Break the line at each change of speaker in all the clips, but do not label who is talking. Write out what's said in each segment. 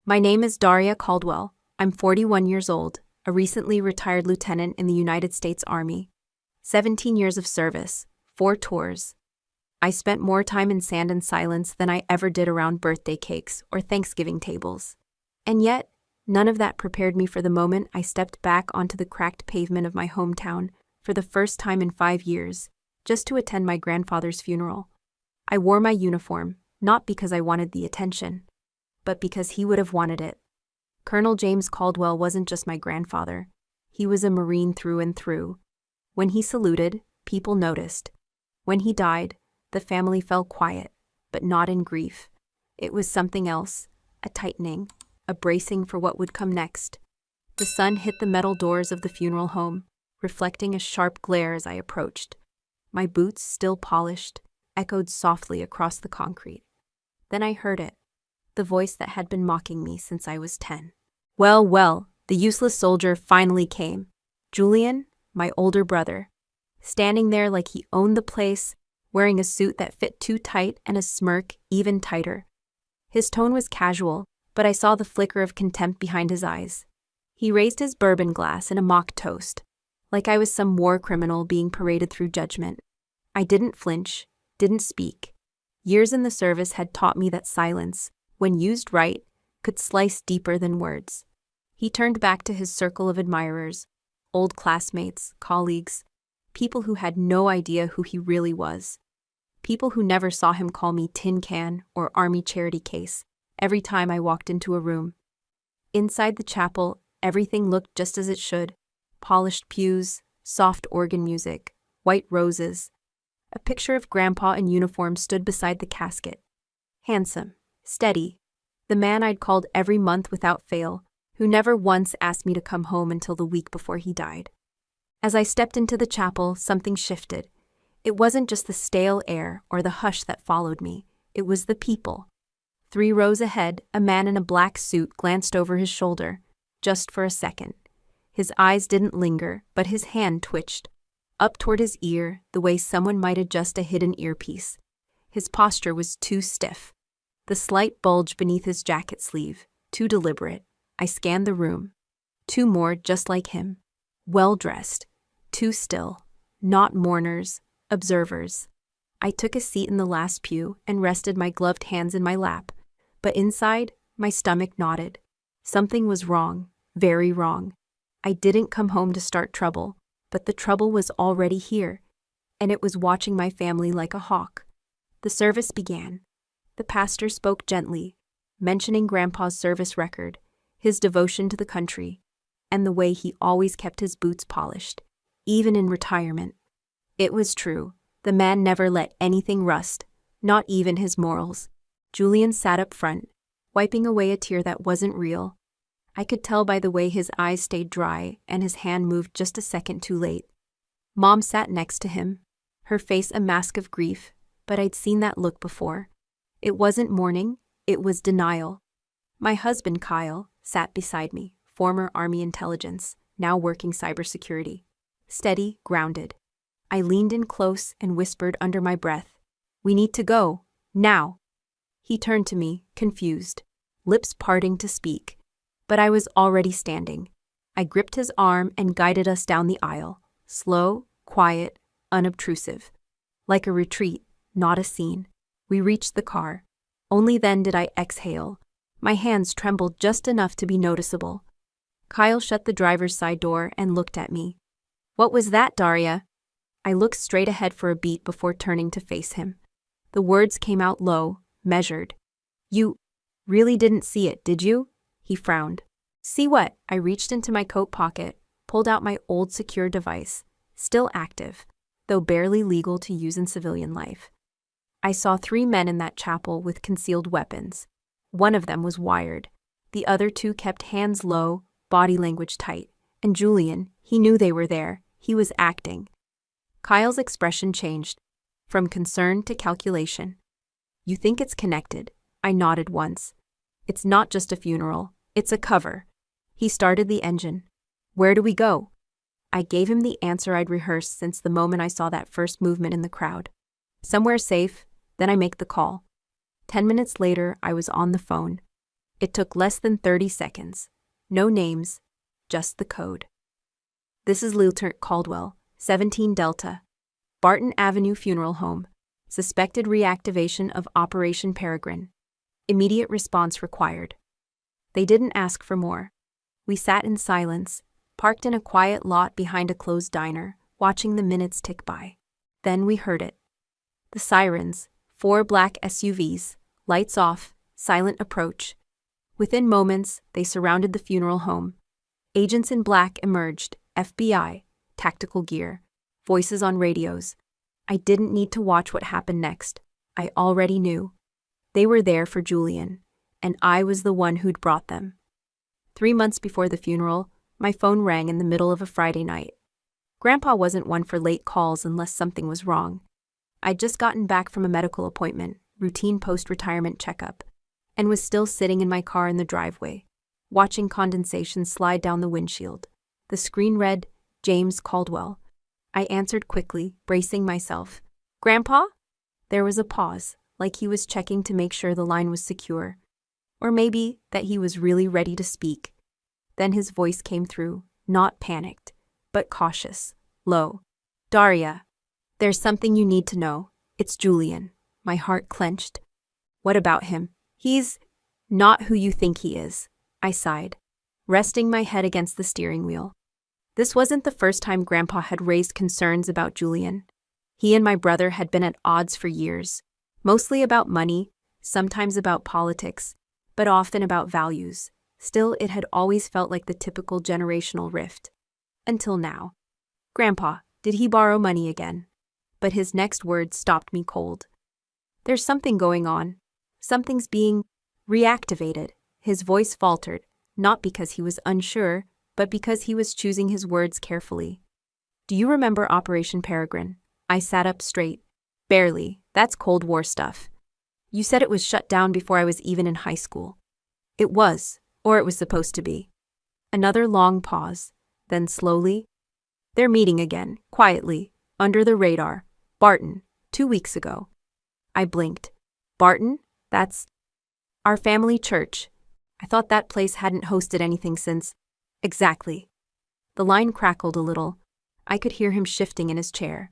My name is Daria Caldwell. I'm 41 years old, a recently retired lieutenant in the United States Army. 17 years of service, 4 tours. I spent more time in sand and silence than I ever did around birthday cakes or Thanksgiving tables. And yet, none of that prepared me for the moment I stepped back onto the cracked pavement of my hometown for the first time in 5 years, just to attend my grandfather's funeral. I wore my uniform, not because I wanted the attention, but because he would have wanted it. Colonel James Caldwell wasn't just my grandfather. He was a Marine through and through. When he saluted, people noticed. When he died, the family fell quiet, but not in grief. It was something else, a tightening, a bracing for what would come next. The sun hit the metal doors of the funeral home, reflecting a sharp glare as I approached. My boots, still polished, echoed softly across the concrete. Then I heard it, the voice that had been mocking me since I was 10. Well, the useless soldier finally came. Julian, my older brother, standing there like he owned the place, wearing a suit that fit too tight and a smirk even tighter. His tone was casual, but I saw the flicker of contempt behind his eyes. He raised his bourbon glass in a mock toast, like I was some war criminal being paraded through judgment. I didn't flinch, didn't speak. Years in the service had taught me that silence, when used right, could slice deeper than words. He turned back to his circle of admirers, old classmates, colleagues, people who had no idea who he really was. People who never saw him call me tin can or army charity case every time I walked into a room. Inside the chapel, everything looked just as it should. Polished pews, soft organ music, white roses. A picture of Grandpa in uniform stood beside the casket. Handsome, steady, the man I'd called every month without fail, who never once asked me to come home until the week before he died. As I stepped into the chapel, something shifted. It wasn't just the stale air or the hush that followed me. It was the people. 3 rows ahead, a man in a black suit glanced over his shoulder, just for a second. His eyes didn't linger, but his hand twitched, up toward his ear, the way someone might adjust a hidden earpiece. His posture was too stiff. The slight bulge beneath his jacket sleeve, too deliberate. I scanned the room. 2 more just like him. Well-dressed, too still, not mourners, observers. I took a seat in the last pew and rested my gloved hands in my lap, but inside, my stomach knotted. Something was wrong, very wrong. I didn't come home to start trouble, but the trouble was already here, and it was watching my family like a hawk. The service began. The pastor spoke gently, mentioning Grandpa's service record, his devotion to the country, and the way he always kept his boots polished, even in retirement. It was true. The man never let anything rust, not even his morals. Julian sat up front, wiping away a tear that wasn't real. I could tell by the way his eyes stayed dry and his hand moved just a second too late. Mom sat next to him, her face a mask of grief, but I'd seen that look before. It wasn't mourning, it was denial. My husband, Kyle, sat beside me, former Army intelligence, now working cybersecurity. Steady, grounded. I leaned in close and whispered under my breath, "We need to go, now." He turned to me, confused, lips parting to speak, but I was already standing. I gripped his arm and guided us down the aisle, slow, quiet, unobtrusive. Like a retreat, not a scene. We reached the car. Only then did I exhale. My hands trembled just enough to be noticeable. Kyle shut the driver's side door and looked at me. "What was that, Daria?" I looked straight ahead for a beat before turning to face him. The words came out low, measured. "You really didn't see it, did you?" He frowned. "See what?" I reached into my coat pocket, pulled out my old secure device, still active, though barely legal to use in civilian life. I saw 3 men in that chapel with concealed weapons. One of them was wired. The other 2 kept hands low, body language tight. And Julian, he knew they were there. He was acting. Kyle's expression changed, from concern to calculation. "You think it's connected?" I nodded once. "It's not just a funeral, it's a cover." He started the engine. "Where do we go?" I gave him the answer I'd rehearsed since the moment I saw that first movement in the crowd. "Somewhere safe, then I make the call." 10 minutes later, I was on the phone. It took less than 30 seconds. No names, just the code. This is Lieutenant Caldwell, 17 Delta. Barton Avenue Funeral Home. Suspected reactivation of Operation Peregrine. Immediate response required. They didn't ask for more. We sat in silence, parked in a quiet lot behind a closed diner, watching the minutes tick by. Then we heard it. The sirens, 4 black SUVs, lights off, silent approach. Within moments, they surrounded the funeral home. Agents in black emerged, FBI, tactical gear, voices on radios. I didn't need to watch what happened next. I already knew. They were there for Julian, and I was the one who'd brought them. 3 months before the funeral, my phone rang in the middle of a Friday night. Grandpa wasn't one for late calls unless something was wrong. I'd just gotten back from a medical appointment, routine post-retirement checkup, and was still sitting in my car in the driveway, watching condensation slide down the windshield. The screen read, James Caldwell. I answered quickly, bracing myself. Grandpa? There was a pause, like he was checking to make sure the line was secure. Or maybe that he was really ready to speak. Then his voice came through, not panicked, but cautious, low. Daria, there's something you need to know. It's Julian. My heart clenched. What about him? He's not who you think he is, I sighed, resting my head against the steering wheel. This wasn't the first time Grandpa had raised concerns about Julian. He and my brother had been at odds for years, mostly about money, sometimes about politics, but often about values. Still, it had always felt like the typical generational rift. Until now. Grandpa, did he borrow money again? But his next word stopped me cold. There's something going on. Something's being reactivated. His voice faltered, not because he was unsure, but because he was choosing his words carefully. Do you remember Operation Peregrine? I sat up straight. Barely. That's Cold War stuff. You said it was shut down before I was even in high school. It was, or it was supposed to be. Another long pause, then slowly. They're meeting again, quietly, under the radar. Barton, 2 weeks ago. I blinked. Barton? That's our family church. I thought that place hadn't hosted anything since. Exactly. The line crackled a little. I could hear him shifting in his chair.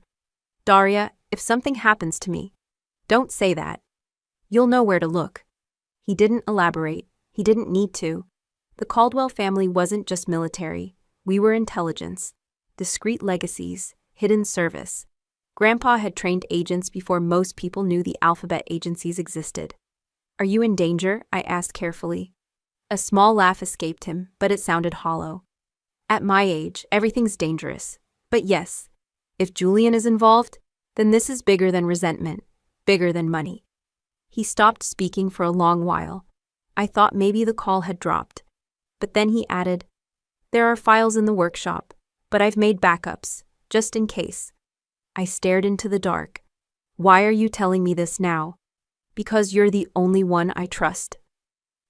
Daria, if something happens to me, don't say that. You'll know where to look. He didn't elaborate. He didn't need to. The Caldwell family wasn't just military. We were intelligence. Discreet legacies, hidden service. Grandpa had trained agents before most people knew the alphabet agencies existed. Are you in danger? I asked carefully. A small laugh escaped him, but it sounded hollow. At my age, everything's dangerous. But yes, if Julian is involved, then this is bigger than resentment, bigger than money. He stopped speaking for a long while. I thought maybe the call had dropped. But then he added, There are files in the workshop, but I've made backups, just in case. I stared into the dark. Why are you telling me this now? Because you're the only one I trust.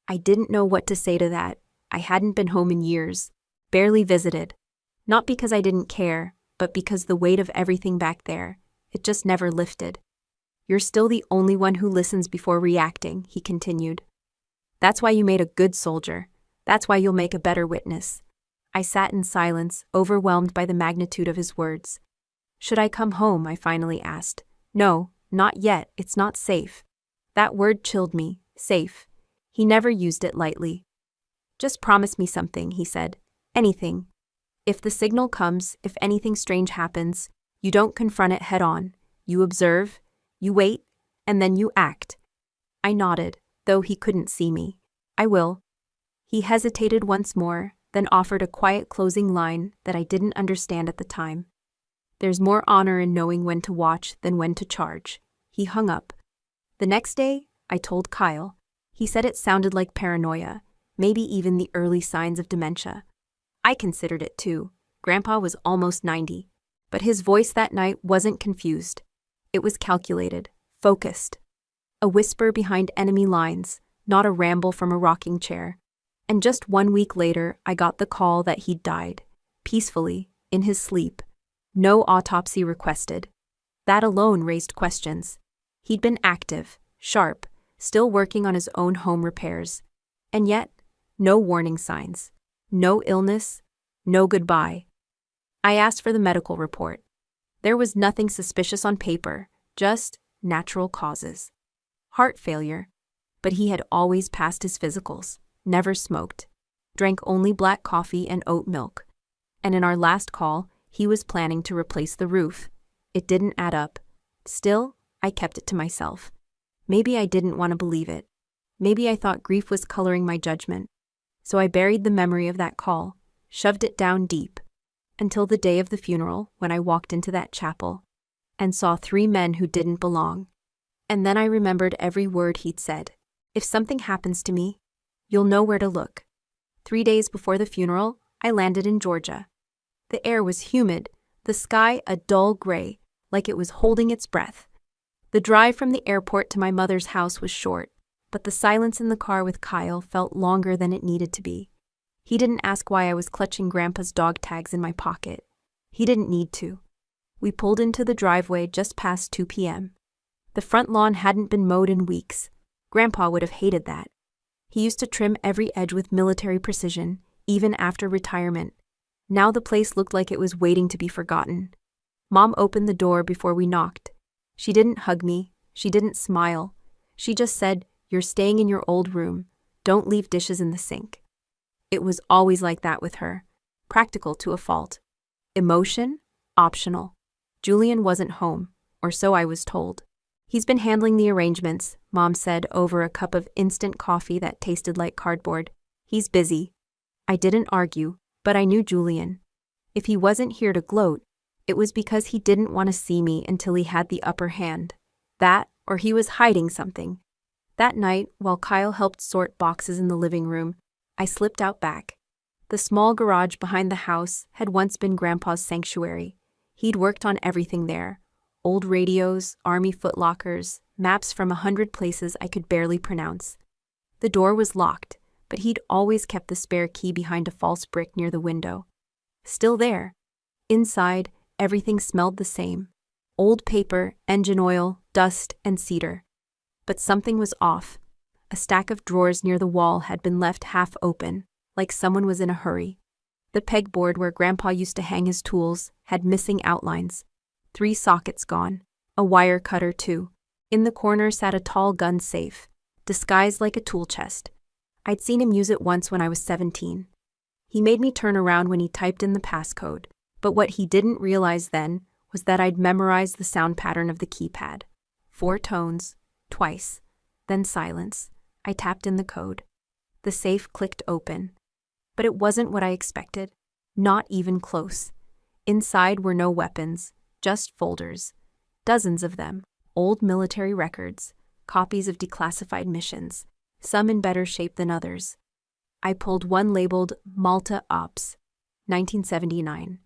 I didn't know what to say to that. I hadn't been home in years, barely visited. Not because I didn't care, but because the weight of everything back there, it just never lifted. You're still the only one who listens before reacting, he continued. That's why you made a good soldier. That's why you'll make a better witness. I sat in silence, overwhelmed by the magnitude of his words. Should I come home? I finally asked. No, not yet. It's not safe. That word chilled me. Safe. He never used it lightly. Just promise me something, he said. Anything. If the signal comes, if anything strange happens, you don't confront it head on. You observe, you wait, and then you act. I nodded, though he couldn't see me. I will. He hesitated once more, then offered a quiet closing line that I didn't understand at the time. There's more honor in knowing when to watch than when to charge. He hung up. The next day, I told Kyle. He said it sounded like paranoia, maybe even the early signs of dementia. I considered it too. Grandpa was almost 90, but his voice that night wasn't confused. It was calculated, focused. A whisper behind enemy lines, not a ramble from a rocking chair. And just 1 week later, I got the call that he'd died, peacefully, in his sleep. No autopsy requested. That alone raised questions. He'd been active, sharp, still working on his own home repairs. And yet, no warning signs, no illness, no goodbye. I asked for the medical report. There was nothing suspicious on paper, just natural causes. Heart failure, but he had always passed his physicals, never smoked, drank only black coffee and oat milk. And in our last call, he was planning to replace the roof. It didn't add up. Still, I kept it to myself. Maybe I didn't want to believe it. Maybe I thought grief was coloring my judgment. So I buried the memory of that call, shoved it down deep, until the day of the funeral when I walked into that chapel and saw 3 men who didn't belong. And then I remembered every word he'd said. If something happens to me, you'll know where to look. 3 days before the funeral, I landed in Georgia. The air was humid, the sky a dull gray, like it was holding its breath. The drive from the airport to my mother's house was short, but the silence in the car with Kyle felt longer than it needed to be. He didn't ask why I was clutching Grandpa's dog tags in my pocket. He didn't need to. We pulled into the driveway just past 2 p.m. The front lawn hadn't been mowed in weeks. Grandpa would have hated that. He used to trim every edge with military precision, even after retirement. Now the place looked like it was waiting to be forgotten. Mom opened the door before we knocked. She didn't hug me. She didn't smile. She just said, "You're staying in your old room. Don't leave dishes in the sink." It was always like that with her. Practical to a fault. Emotion? Optional. Julian wasn't home, or so I was told. "He's been handling the arrangements," Mom said over a cup of instant coffee that tasted like cardboard. "He's busy." I didn't argue, but I knew Julian. If he wasn't here to gloat, it was because he didn't want to see me until he had the upper hand. That, or he was hiding something. That night, while Kyle helped sort boxes in the living room, I slipped out back. The small garage behind the house had once been Grandpa's sanctuary. He'd worked on everything there. Old radios, army footlockers, maps from 100 places I could barely pronounce. The door was locked, but he'd always kept the spare key behind a false brick near the window. Still there. Inside, everything smelled the same. Old paper, engine oil, dust, and cedar. But something was off. A stack of drawers near the wall had been left half open, like someone was in a hurry. The pegboard where Grandpa used to hang his tools had missing outlines. 3 sockets gone. A wire cutter, too. In the corner sat a tall gun safe, disguised like a tool chest. I'd seen him use it once when I was 17. He made me turn around when he typed in the passcode, but what he didn't realize then was that I'd memorized the sound pattern of the keypad. 4 tones, twice, then silence. I tapped in the code. The safe clicked open. But it wasn't what I expected. Not even close. Inside were no weapons, just folders. Dozens of them. Old military records. Copies of declassified missions. Some in better shape than others. I pulled one labeled Malta Ops, 1979.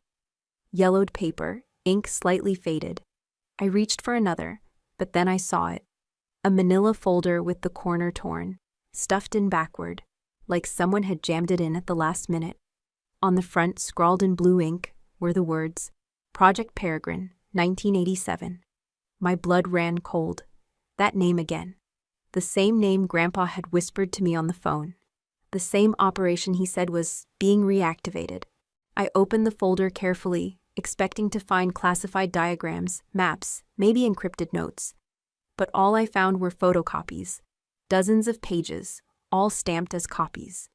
Yellowed paper, ink slightly faded. I reached for another, but then I saw it. A manila folder with the corner torn, stuffed in backward, like someone had jammed it in at the last minute. On the front, scrawled in blue ink, were the words, Project Peregrine, 1987. My blood ran cold. That name again. The same name Grandpa had whispered to me on the phone. The same operation he said was being reactivated. I opened the folder carefully, expecting to find classified diagrams, maps, maybe encrypted notes. But all I found were photocopies. Dozens of pages, all stamped as copies.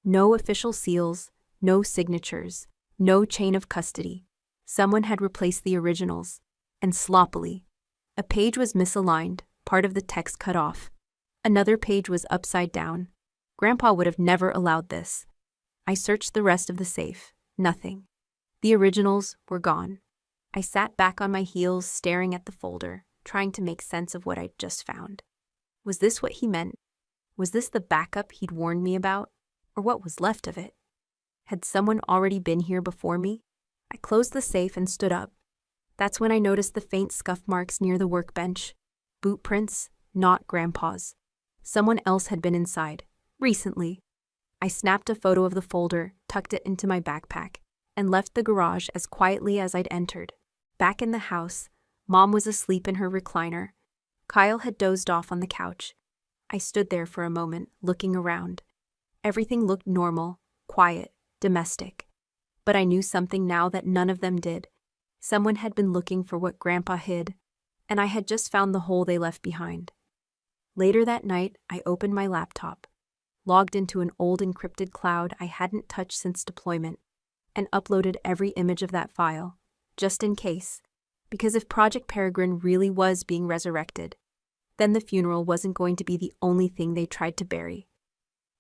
No official seals, no signatures, no chain of custody. Someone had replaced the originals, and sloppily. A page was misaligned, part of the text cut off. Another page was upside down. Grandpa would have never allowed this. I searched the rest of the safe. Nothing. The originals were gone. I sat back on my heels, staring at the folder, trying to make sense of what I'd just found. Was this what he meant? Was this the backup he'd warned me about? Or what was left of it? Had someone already been here before me? I closed the safe and stood up. That's when I noticed the faint scuff marks near the workbench. Boot prints, not Grandpa's. Someone else had been inside, recently. I snapped a photo of the folder, tucked it into my backpack, and left the garage as quietly as I'd entered. Back in the house, Mom was asleep in her recliner. Kyle had dozed off on the couch. I stood there for a moment, looking around. Everything looked normal, quiet, domestic. But I knew something now that none of them did. Someone had been looking for what Grandpa hid, and I had just found the hole they left behind. Later that night, I opened my laptop, logged into an old encrypted cloud I hadn't touched since deployment, and uploaded every image of that file, just in case. Because if Project Peregrine really was being resurrected, then the funeral wasn't going to be the only thing they tried to bury.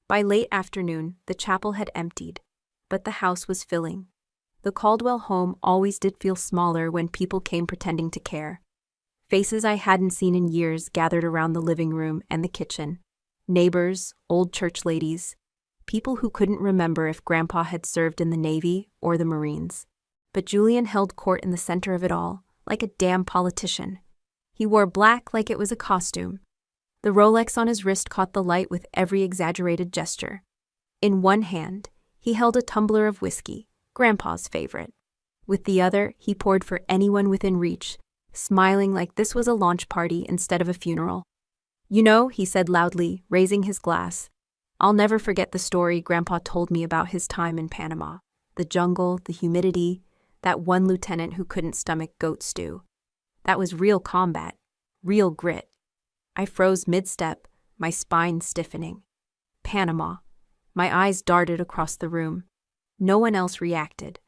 By late afternoon, the chapel had emptied, but the house was filling. The Caldwell home always did feel smaller when people came pretending to care. Faces I hadn't seen in years gathered around the living room and the kitchen. Neighbors, old church ladies, people who couldn't remember if Grandpa had served in the Navy or the Marines. But Julian held court in the center of it all, like a damn politician. He wore black like it was a costume. The Rolex on his wrist caught the light with every exaggerated gesture. In one hand, he held a tumbler of whiskey, Grandpa's favorite. With the other, he poured for anyone within reach, smiling like this was a launch party instead of a funeral. "You know," he said loudly, raising his glass, "I'll never forget the story Grandpa told me about his time in Panama. The jungle, the humidity, that one lieutenant who couldn't stomach goat stew. That was real combat, real grit." I froze mid-step, my spine stiffening. Panama. My eyes darted across the room. No one else reacted.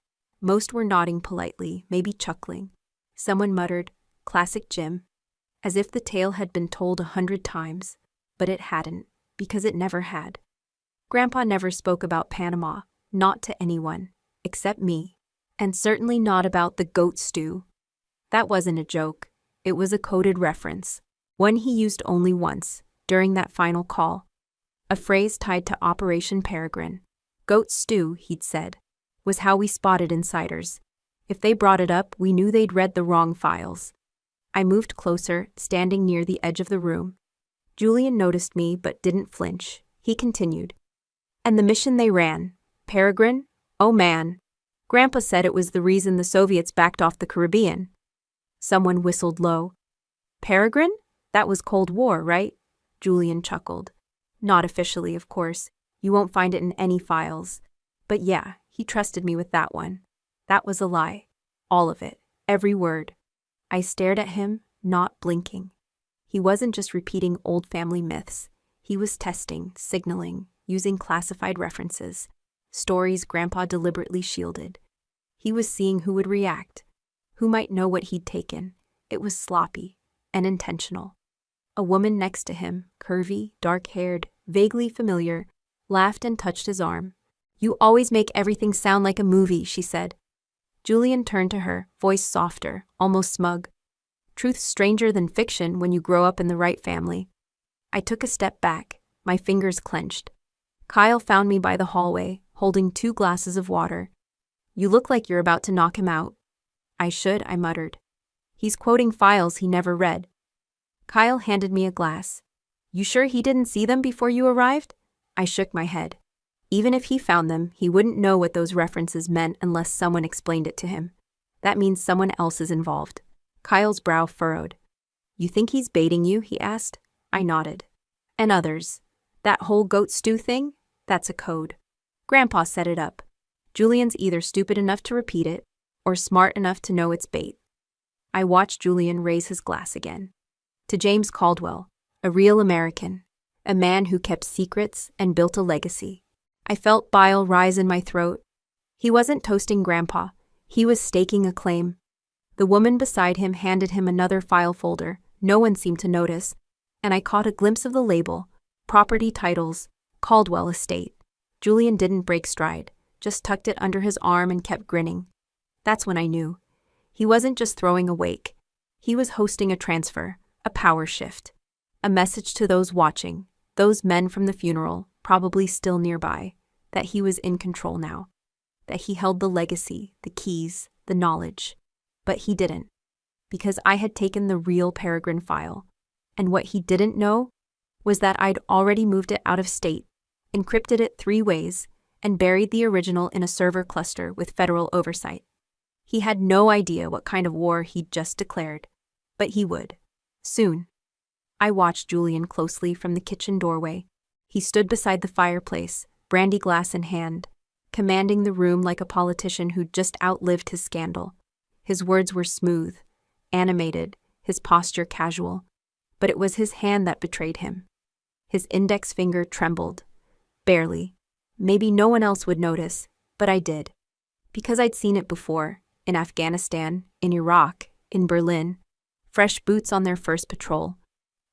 Most were nodding politely, maybe chuckling. Someone muttered, "Classic Jim," as if the tale had been told 100 times, but it hadn't, because it never had. Grandpa never spoke about Panama, not to anyone, except me, and certainly not about the goat stew. That wasn't a joke. It was a coded reference, one he used only once, during that final call. A phrase tied to Operation Peregrine. Goat stew, he'd said, was how we spotted insiders. If they brought it up, we knew they'd read the wrong files. I moved closer, standing near the edge of the room. Julian noticed me but didn't flinch. He continued. "And the mission they ran, Peregrine? Oh man. Grandpa said it was the reason the Soviets backed off the Caribbean." Someone whistled low. "Peregrine? That was Cold War, right?" Julian chuckled. "Not officially, of course. You won't find it in any files. But yeah, he trusted me with that one. That was a lie. All of it. Every word." I stared at him, not blinking. He wasn't just repeating old family myths. He was testing, signaling, using classified references, stories Grandpa deliberately shielded. He was seeing who would react, who might know what he'd taken. It was sloppy and intentional. A woman next to him, curvy, dark-haired, vaguely familiar, laughed and touched his arm. "You always make everything sound like a movie," she said. Julian turned to her, voice softer, almost smug. "Truth's stranger than fiction when you grow up in the right family." I took a step back, my fingers clenched. Kyle found me by the hallway, holding 2 glasses of water. "You look like you're about to knock him out." "I should," I muttered. "He's quoting files he never read." Kyle handed me a glass. "You sure he didn't see them before you arrived?" I shook my head. Even if he found them, he wouldn't know what those references meant unless someone explained it to him. That means someone else is involved. Kyle's brow furrowed. "You think he's baiting you?" he asked. I nodded. "And others. That whole goat stew thing? That's a code. Grandpa set it up. Julian's either stupid enough to repeat it, or smart enough to know it's bait." I watched Julian raise his glass again. "To James Caldwell, a real American, a man who kept secrets and built a legacy." I felt bile rise in my throat. He wasn't toasting Grandpa. He was staking a claim. The woman beside him handed him another file folder. No one seemed to notice, and I caught a glimpse of the label, Property Titles, Caldwell Estate. Julian didn't break stride, just tucked it under his arm and kept grinning. That's when I knew. He wasn't just throwing a wake. He was hosting a transfer, a power shift. A message to those watching, those men from the funeral, probably still nearby, that he was in control now, that he held the legacy, the keys, the knowledge. But he didn't, because I had taken the real Peregrine file, and what he didn't know was that I'd already moved it out of state, encrypted it 3 ways, and buried the original in a server cluster with federal oversight. He had no idea what kind of war he'd just declared, but he would. Soon. I watched Julian closely from the kitchen doorway. He stood beside the fireplace, brandy glass in hand, commanding the room like a politician who'd just outlived his scandal. His words were smooth, animated, his posture casual, but it was his hand that betrayed him. His index finger trembled. Barely. Maybe no one else would notice, but I did. Because I'd seen it before, in Afghanistan, in Iraq, in Berlin. Fresh boots on their first patrol.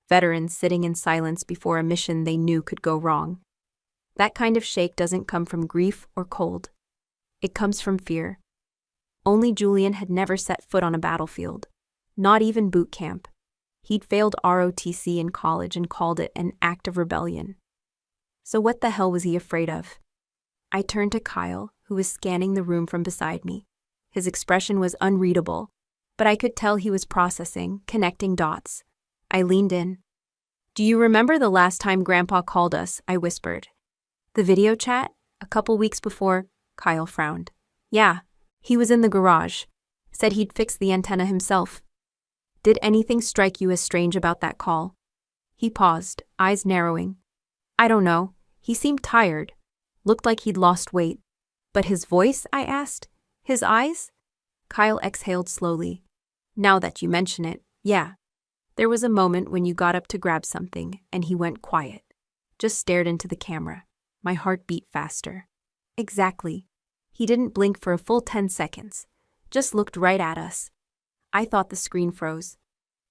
Veterans sitting in silence before a mission they knew could go wrong. That kind of shake doesn't come from grief or cold. It comes from fear. Only Julian had never set foot on a battlefield. Not even boot camp. He'd failed ROTC in college and called it an act of rebellion. So what the hell was he afraid of? I turned to Kyle, who was scanning the room from beside me. His expression was unreadable, but I could tell he was processing, connecting dots. I leaned in. "Do you remember the last time Grandpa called us?" I whispered. "The video chat? A couple weeks before?" Kyle frowned. "Yeah, he was in the garage. Said he'd fix the antenna himself." "Did anything strike you as strange about that call?" He paused, eyes narrowing. "I don't know. He seemed tired. Looked like he'd lost weight." "But his voice?" I asked. "His eyes?" Kyle exhaled slowly. "Now that you mention it, yeah. There was a moment when you got up to grab something, and he went quiet. Just stared into the camera. My heart beat faster. Exactly. He didn't blink for a full 10 seconds. Just looked right at us. I thought the screen froze.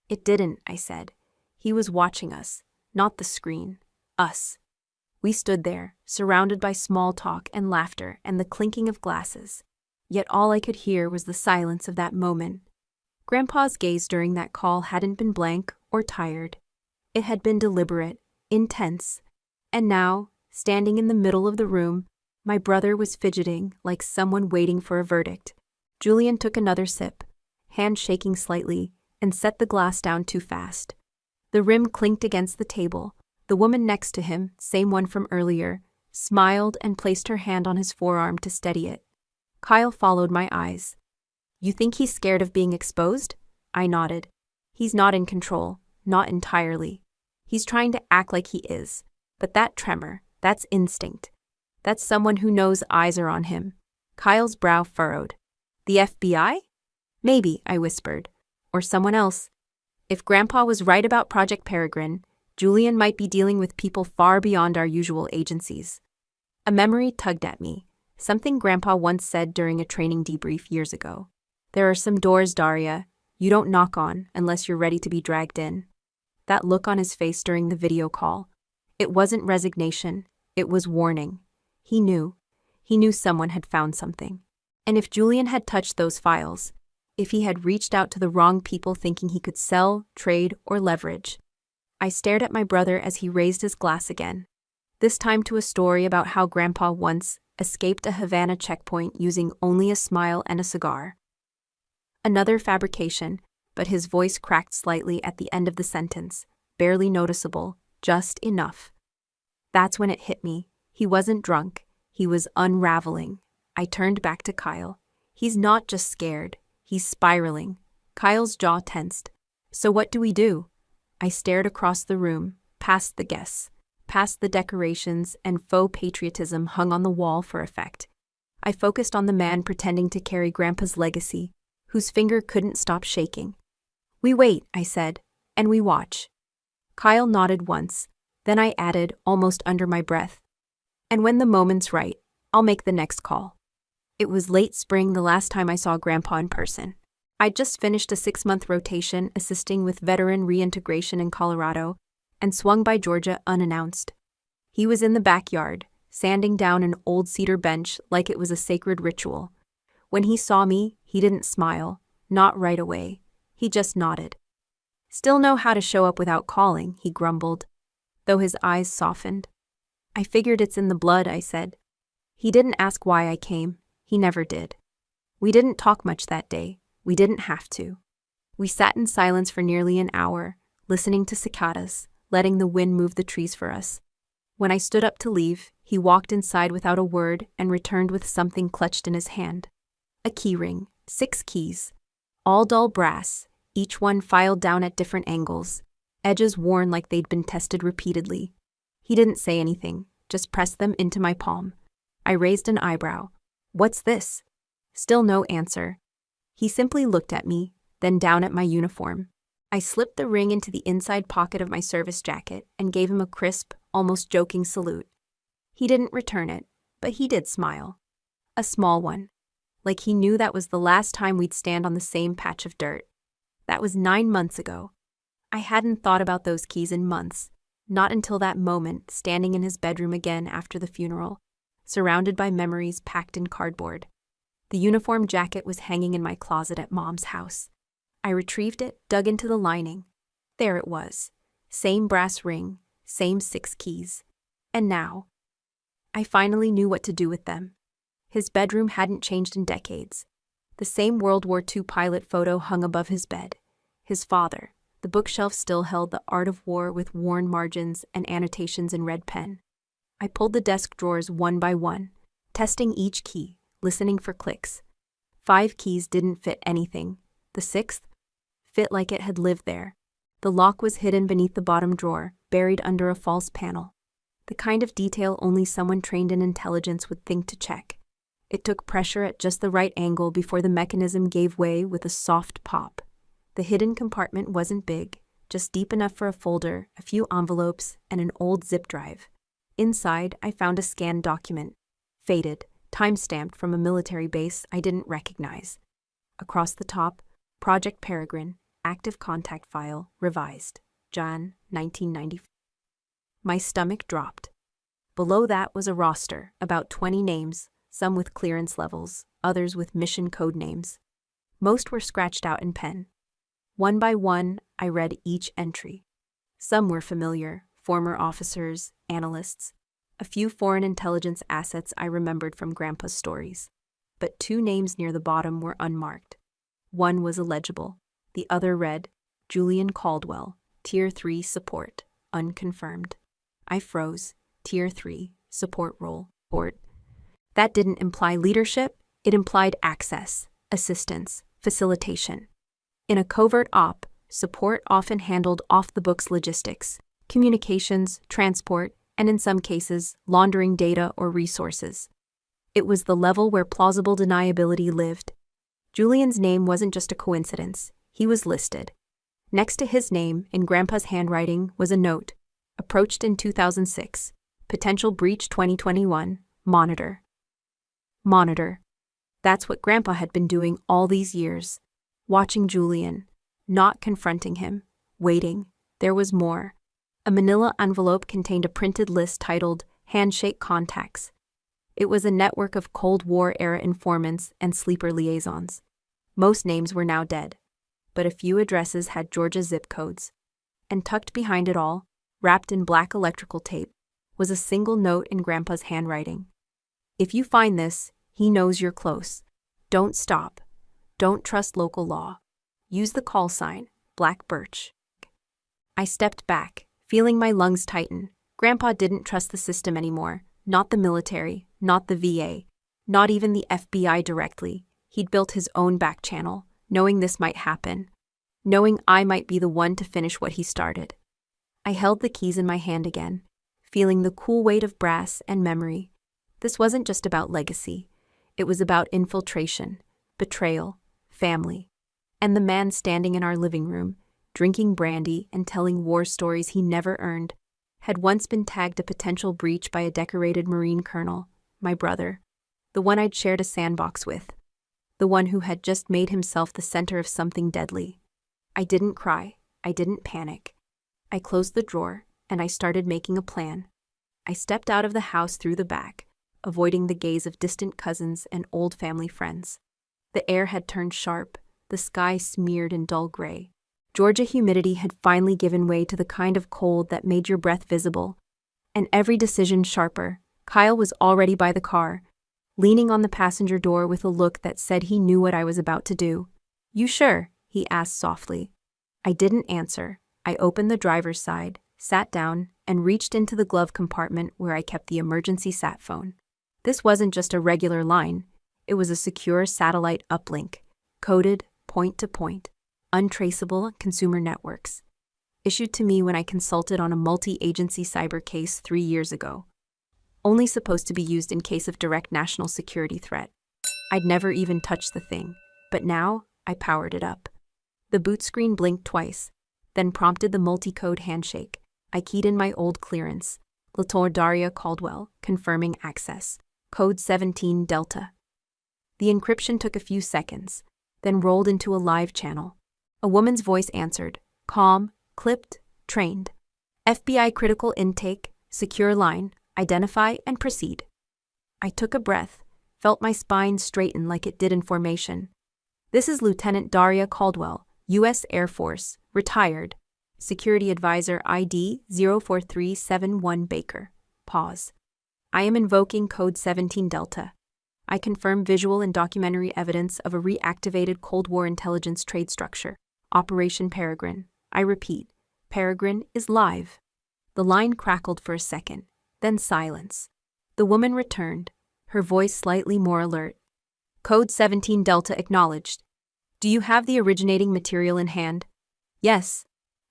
It didn't, I said. He was watching us, not the screen. Us. We stood there, surrounded by small talk and laughter and the clinking of glasses. Yet all I could hear was the silence of that moment. Grandpa's gaze during that call hadn't been blank or tired. It had been deliberate, intense. And now, standing in the middle of the room, my brother was fidgeting like someone waiting for a verdict. Julian took another sip, hand shaking slightly, and set the glass down too fast. The rim clinked against the table. The woman next to him, same one from earlier, smiled and placed her hand on his forearm to steady it. Kyle followed my eyes. "You think he's scared of being exposed?" I nodded. "He's not in control, not entirely. He's trying to act like he is. But that tremor, that's instinct. That's someone who knows eyes are on him." Kyle's brow furrowed. "The FBI? Maybe," I whispered. "Or someone else. If Grandpa was right about Project Peregrine, Julian might be dealing with people far beyond our usual agencies." A memory tugged at me, something Grandpa once said during a training debrief years ago. "There are some doors, Daria, you don't knock on unless you're ready to be dragged in." That look on his face during the video call, it wasn't resignation, it was warning. He knew. He knew someone had found something. And if Julian had touched those files, if he had reached out to the wrong people thinking he could sell, trade, or leverage. I stared at my brother as he raised his glass again, this time to a story about how Grandpa once escaped a Havana checkpoint using only a smile and a cigar. Another fabrication, but his voice cracked slightly at the end of the sentence, barely noticeable, just enough. That's when it hit me. He wasn't drunk. He was unraveling. I turned back to Kyle. He's not just scared. He's spiraling. Kyle's jaw tensed. "So what do we do?" I stared across the room, past the guests, past the decorations and faux patriotism hung on the wall for effect. I focused on the man pretending to carry Grandpa's legacy, whose finger couldn't stop shaking. "We wait," I said, "and we watch." Kyle nodded once, then I added, almost under my breath, "And when the moment's right, I'll make the next call." It was late spring the last time I saw Grandpa in person. I'd just finished a 6-month rotation assisting with veteran reintegration in Colorado and swung by Georgia unannounced. He was in the backyard, sanding down an old cedar bench like it was a sacred ritual. When he saw me, he didn't smile, not right away. He just nodded. "Still know how to show up without calling," he grumbled, though his eyes softened. "I figured it's in the blood," I said. He didn't ask why I came. He never did. We didn't talk much that day. We didn't have to. We sat in silence for nearly an hour, listening to cicadas, letting the wind move the trees for us. When I stood up to leave, he walked inside without a word and returned with something clutched in his hand. A key ring, 6 keys, all dull brass, each one filed down at different angles, edges worn like they'd been tested repeatedly. He didn't say anything, just pressed them into my palm. I raised an eyebrow. "What's this?" Still no answer. He simply looked at me, then down at my uniform. I slipped the ring into the inside pocket of my service jacket and gave him a crisp, almost joking salute. He didn't return it, but he did smile. A small one. Like he knew that was the last time we'd stand on the same patch of dirt. That was 9 months ago. I hadn't thought about those keys in months, not until that moment, standing in his bedroom again after the funeral, surrounded by memories packed in cardboard. The uniform jacket was hanging in my closet at Mom's house. I retrieved it, dug into the lining. There it was. Same brass ring, same 6 keys. And now, I finally knew what to do with them. His bedroom hadn't changed in decades. The same World War II pilot photo hung above his bed. His father. The bookshelf still held The Art of War with worn margins and annotations in red pen. I pulled the desk drawers one by one, testing each key, listening for clicks. 5 keys didn't fit anything. The 6th fit like it had lived there. The lock was hidden beneath the bottom drawer, buried under a false panel. The kind of detail only someone trained in intelligence would think to check. It took pressure at just the right angle before the mechanism gave way with a soft pop. The hidden compartment wasn't big, just deep enough for a folder, a few envelopes, and an old zip drive. Inside, I found a scanned document. Faded, time-stamped from a military base I didn't recognize. Across the top, Project Peregrine, active contact file, revised, Jan, 1990. My stomach dropped. Below that was a roster, about 20 names, some with clearance levels, others with mission code names. Most were scratched out in pen. One by one, I read each entry. Some were familiar, former officers, analysts, a few foreign intelligence assets I remembered from Grandpa's stories. But 2 names near the bottom were unmarked. One was illegible. The other read, Julian Caldwell, Tier 3 support, unconfirmed. I froze. Tier 3, support role, port. That didn't imply leadership, it implied access, assistance, facilitation. In a covert op, support often handled off-the-books logistics, communications, transport, and in some cases, laundering data or resources. It was the level where plausible deniability lived. Julian's name wasn't just a coincidence, he was listed. Next to his name, in Grandpa's handwriting, was a note. Approached in 2006. Potential breach 2021. Monitor. Monitor. That's what Grandpa had been doing all these years. Watching Julian. Not confronting him. Waiting. There was more. A manila envelope contained a printed list titled Handshake Contacts. It was a network of Cold War-era informants and sleeper liaisons. Most names were now dead, but a few addresses had Georgia zip codes. And tucked behind it all, wrapped in black electrical tape, was a single note in Grandpa's handwriting. If you find this, he knows you're close. Don't stop. Don't trust local law. Use the call sign, Black Birch. I stepped back, feeling my lungs tighten. Grandpa didn't trust the system anymore. Not the military, not the VA, not even the FBI directly. He'd built his own back channel, knowing this might happen, knowing I might be the one to finish what he started. I held the keys in my hand again, feeling the cool weight of brass and memory. This wasn't just about legacy. It was about infiltration, betrayal, family, and the man standing in our living room, drinking brandy and telling war stories he never earned, had once been tagged a potential breach by a decorated Marine colonel, my brother, the one I'd shared a sandbox with, the one who had just made himself the center of something deadly. I didn't cry. I didn't panic. I closed the drawer, and I started making a plan. I stepped out of the house through the back, avoiding the gaze of distant cousins and old family friends. The air had turned sharp, the sky smeared in dull gray. Georgia humidity had finally given way to the kind of cold that made your breath visible, and every decision sharper. Kyle was already by the car, leaning on the passenger door with a look that said he knew what I was about to do. "You sure?" he asked softly. I didn't answer. I opened the driver's side, sat down, and reached into the glove compartment where I kept the emergency sat phone. This wasn't just a regular line. It was a secure satellite uplink, coded point-to-point, untraceable consumer networks, issued to me when I consulted on a multi-agency cyber case 3 years ago. only supposed to be used in case of direct national security threat. I'd never even touched the thing, but now I powered it up. The boot screen blinked twice, then prompted the multi-code handshake. I keyed in my old clearance, Lator Daria Caldwell, confirming access, code 17 Delta. The encryption took a few seconds, then rolled into a live channel. A woman's voice answered, calm, clipped, trained. FBI critical intake, secure line, identify and proceed. I took a breath, felt my spine straighten like it did in formation. This is Lieutenant Daria Caldwell, U.S. Air Force, retired. Security Advisor ID 04371 Baker. Pause. I am invoking Code 17 Delta. I confirm visual and documentary evidence of a reactivated Cold War intelligence trade structure, Operation Peregrine. I repeat, Peregrine is live. The line crackled for a second, then silence. The woman returned, her voice slightly more alert. Code 17 Delta acknowledged. Do you have the originating material in hand? Yes.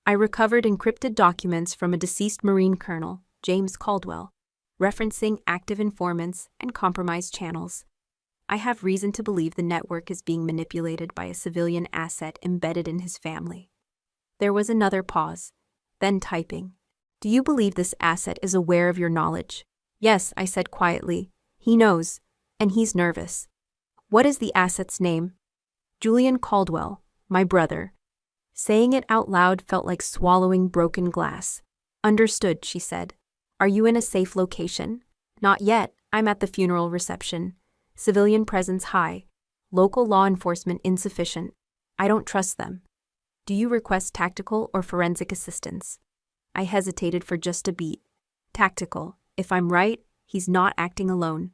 I recovered encrypted documents from a deceased Marine Colonel, James Caldwell, referencing active informants and compromised channels. I have reason to believe the network is being manipulated by a civilian asset embedded in his family. There was another pause, then typing. Do you believe this asset is aware of your knowledge? Yes, I said quietly. He knows, and he's nervous. What is the asset's name? Julian Caldwell, my brother. Saying it out loud felt like swallowing broken glass. Understood, she said. Are you in a safe location? Not yet, I'm at the funeral reception. Civilian presence high. Local law enforcement insufficient. I don't trust them. Do you request tactical or forensic assistance? I hesitated for just a beat. Tactical. If I'm right, he's not acting alone.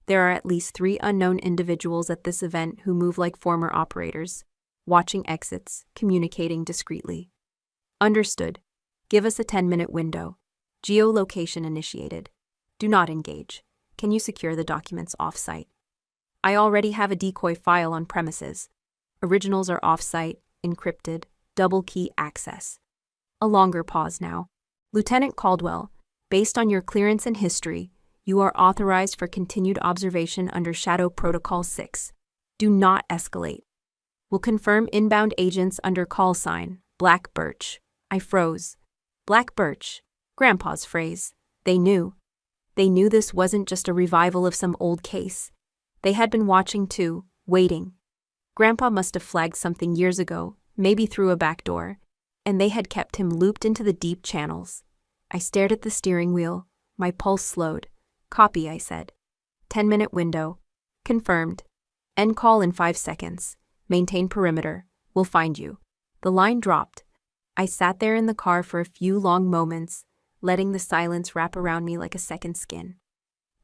There are at least 3 unknown individuals at this event who move like former operators, watching exits, communicating discreetly. Understood. Give us a 10-minute window. Geolocation initiated. Do not engage. Can you secure the documents off-site? I already have a decoy file on premises. Originals are off-site, encrypted, double-key access. A longer pause now. Lieutenant Caldwell, based on your clearance and history, you are authorized for continued observation under Shadow Protocol 6. Do not escalate. Will confirm inbound agents under call sign, Black Birch. I froze. Black Birch. Grandpa's phrase. They knew. They knew this wasn't just a revival of some old case. They had been watching too, waiting. Grandpa must have flagged something years ago, maybe through a back door, and they had kept him looped into the deep channels. I stared at the steering wheel. My pulse slowed. Copy, I said. 10-minute window. Confirmed. End call in 5 seconds. Maintain perimeter. We'll find you. The line dropped. I sat there in the car for a few long moments, letting the silence wrap around me like a second skin.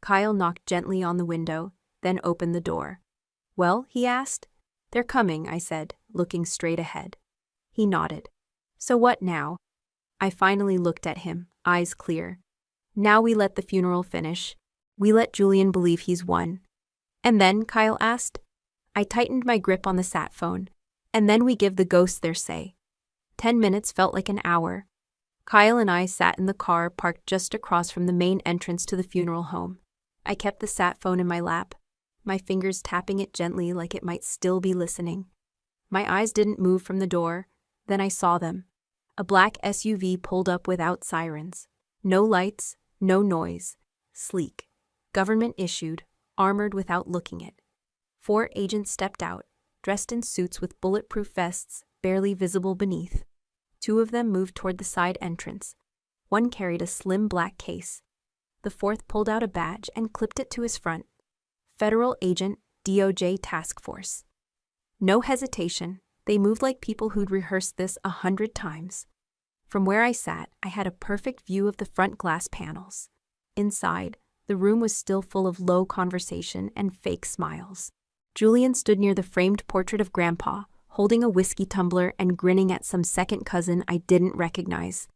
Kyle knocked gently on the window, then opened the door. Well, he asked. They're coming, I said, looking straight ahead. He nodded. So what now? I finally looked at him, eyes clear. Now we let the funeral finish. We let Julian believe he's won. And then, Kyle asked. I tightened my grip on the sat phone. And then we give the ghosts their say. 10 minutes felt like an hour. Kyle and I sat in the car parked just across from the main entrance to the funeral home. I kept the sat phone in my lap, my fingers tapping it gently like it might still be listening. My eyes didn't move from the door. Then I saw them. A black SUV pulled up without sirens. No lights, no noise. Sleek. Government issued, armored without looking it. 4 agents stepped out, dressed in suits with bulletproof vests, barely visible beneath. 2 of them moved toward the side entrance. 1 carried a slim black case. The 4th pulled out a badge and clipped it to his front. Federal Agent, DOJ Task Force. No hesitation, they moved like people who'd rehearsed this 100 times. From where I sat, I had a perfect view of the front glass panels. Inside, the room was still full of low conversation and fake smiles. Julian stood near the framed portrait of Grandpa, holding a whiskey tumbler and grinning at some second cousin I didn't recognize.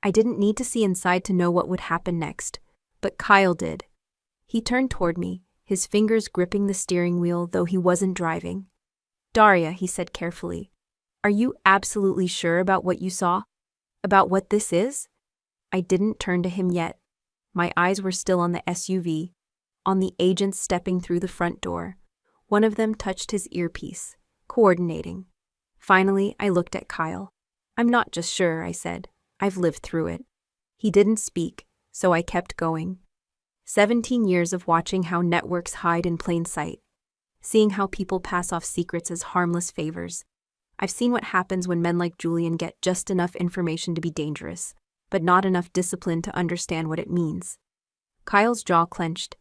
I didn't need to see inside to know what would happen next, but Kyle did. He turned toward me, his fingers gripping the steering wheel though he wasn't driving. Daria, he said carefully, are you absolutely sure about what you saw? About what this is? I didn't turn to him yet. My eyes were still on the SUV, on the agents stepping through the front door. One of them touched his earpiece, coordinating. Finally, I looked at Kyle. "I'm not just sure," I said. "I've lived through it." He didn't speak, so I kept going. 17 years of watching how networks hide in plain sight. Seeing how people pass off secrets as harmless favors. I've seen what happens when men like Julian get just enough information to be dangerous, but not enough discipline to understand what it means. Kyle's jaw clenched,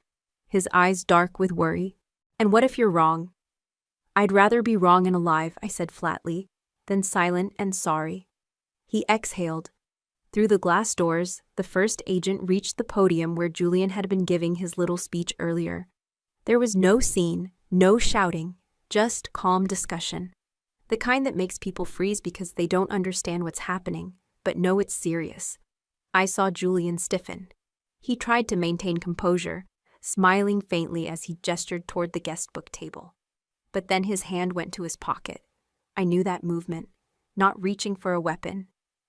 his eyes dark with worry. "And what if you're wrong?" "I'd rather be wrong and alive," I said flatly, than silent and sorry. He exhaled. Through the glass doors, the first agent reached the podium where Julian had been giving his little speech earlier. There was no scene, no shouting, just calm discussion. The kind that makes people freeze because they don't understand what's happening, but know it's serious. I saw Julian stiffen. He tried to maintain composure, smiling faintly as he gestured toward the guest book table. But then his hand went to his pocket. I knew that movement, not reaching for a weapon,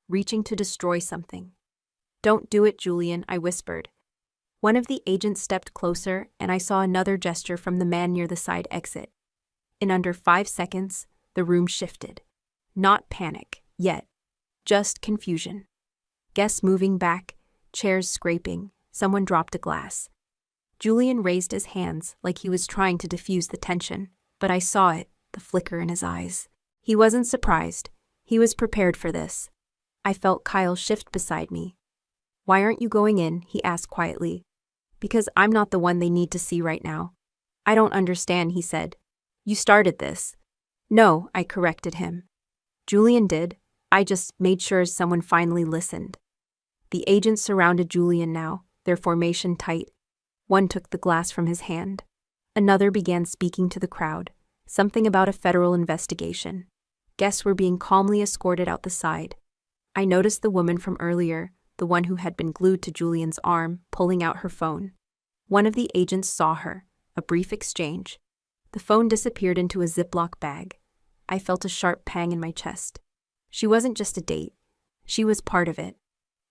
reaching to destroy something. "Don't do it, Julian," I whispered. One of the agents stepped closer, and I saw another gesture from the man near the side exit. In under 5 seconds, the room shifted. Not panic, yet. Just confusion. Guests moving back, chairs scraping, someone dropped a glass. Julian raised his hands like he was trying to diffuse the tension, but I saw it, the flicker in his eyes. He wasn't surprised. He was prepared for this. I felt Kyle shift beside me. "Why aren't you going in?" he asked quietly. "Because I'm not the one they need to see right now." "I don't understand," he said. "You started this." "No," I corrected him. "Julian did. I just made sure someone finally listened." The agents surrounded Julian now, their formation tight. One took the glass from his hand. Another began speaking to the crowd, something about a federal investigation. Guests were being calmly escorted out the side. I noticed the woman from earlier, the one who had been glued to Julian's arm, pulling out her phone. One of the agents saw her, a brief exchange. The phone disappeared into a Ziploc bag. I felt a sharp pang in my chest. She wasn't just a date. She was part of it.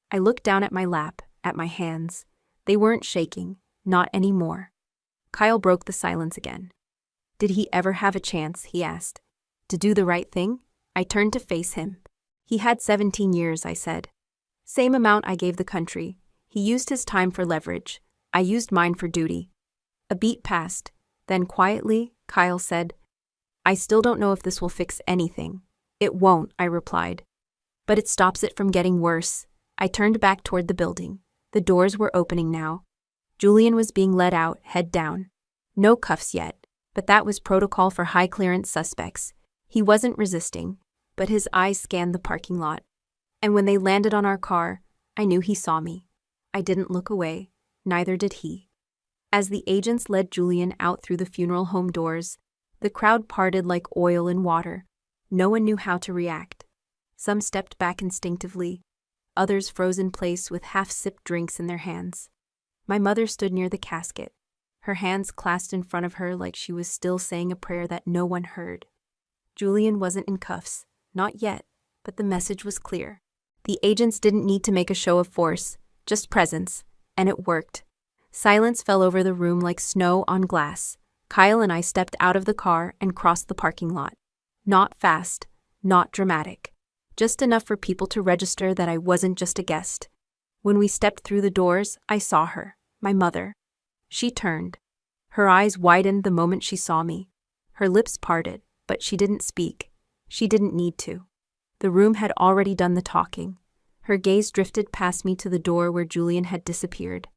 I looked down at my lap, at my hands. They weren't shaking, not anymore. Kyle broke the silence again. "Did he ever have a chance," he asked, "to do the right thing?" I turned to face him. "He had 17 years, I said. "Same amount I gave the country. He used his time for leverage. I used mine for duty." A beat passed. Then quietly, Kyle said, "I still don't know if this will fix anything." "It won't," I replied. "But it stops it from getting worse." I turned back toward the building. The doors were opening now. Julian was being led out, head down. No cuffs yet, but that was protocol for high-clearance suspects. He wasn't resisting, but his eyes scanned the parking lot. And when they landed on our car, I knew he saw me. I didn't look away, neither did he. As the agents led Julian out through the funeral home doors, the crowd parted like oil in water. No one knew how to react. Some stepped back instinctively. Others froze in place with half-sipped drinks in their hands. My mother stood near the casket, her hands clasped in front of her like she was still saying a prayer that no one heard. Julian wasn't in cuffs, not yet, but the message was clear. The agents didn't need to make a show of force, just presence, and it worked. Silence fell over the room like snow on glass. Kyle and I stepped out of the car and crossed the parking lot. Not fast, not dramatic. Just enough for people to register that I wasn't just a guest. When we stepped through the doors, I saw her, my mother. She turned. Her eyes widened the moment she saw me. Her lips parted, but she didn't speak. She didn't need to. The room had already done the talking. Her gaze drifted past me to the door where Julian had disappeared.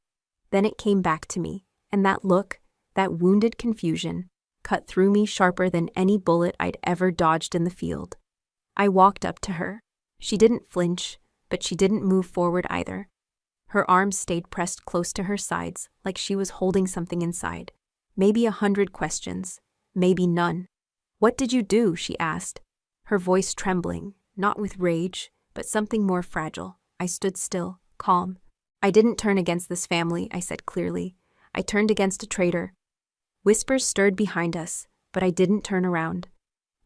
Then it came back to me, and that look, that wounded confusion, cut through me sharper than any bullet I'd ever dodged in the field. I walked up to her. She didn't flinch, but she didn't move forward either. Her arms stayed pressed close to her sides, like she was holding something inside. Maybe 100 questions, maybe none. "What did you do?" she asked, her voice trembling, not with rage, but something more fragile. I stood still, calm. "I didn't turn against this family," I said clearly. "I turned against a traitor." Whispers stirred behind us, but I didn't turn around.